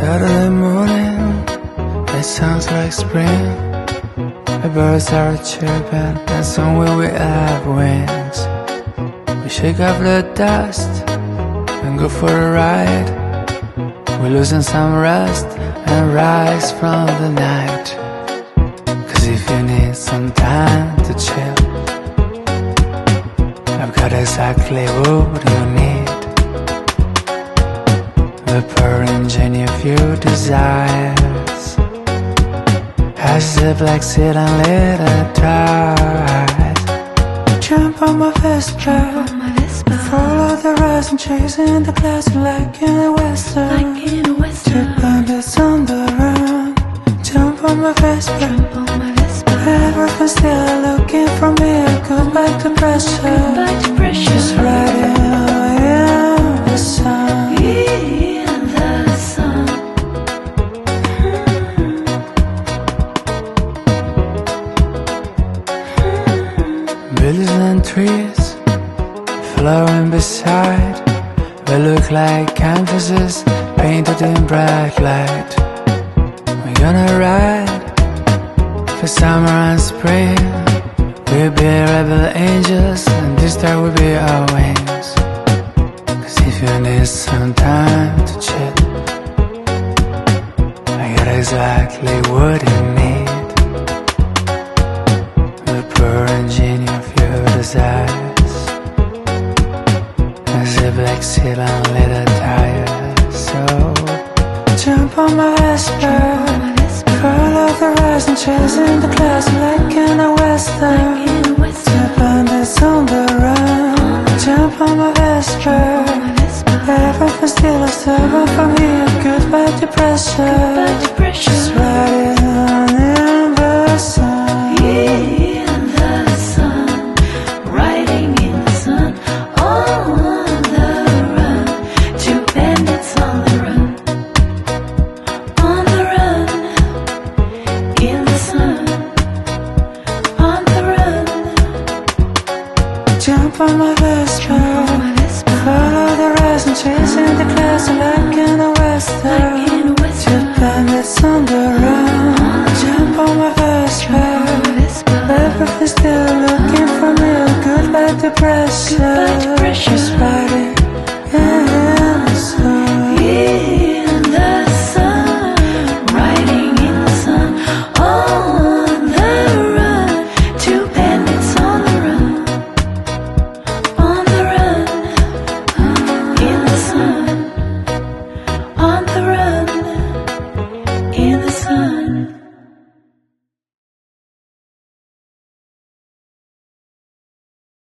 Saturday morning, it sounds like spring. The birds are chirping, and soon we will have wings. We shake off the dust and go for a ride. We're losing some rest and rise from the night. Cause if you need some time to chill, I've got exactly what you need. The pure engine of your desires. I sip like sit and let it dry. Jump on my Vespa, follow the rise and chasing the clouds like in a western. Two bandits on the run. Jump on my Vespa, everything's still looking for me. Goodbye to pressure, just riding in the sun. Buildings and trees flowing beside. We look like canvases painted in bright light. We're gonna ride for summer and spring. We'll be rebel angels, and this time will be our wings. Cause if you need some time to chill, I got exactly what you need. The pure engine of your desires. As a black seal and little tires. So jump on my Vespa, follow the rise and chasing the clouds like in a western. The bandits on the run. Jump on my Vespa, everything's still a servant for me. Goodbye to pressure, just riding on in the sun. Jump on my Vespa, follow the rise and chasing the clouds like in a western. Two bandits on the run. Jump on my Vespa, everything's still looking for me. Goodbye to pressure, just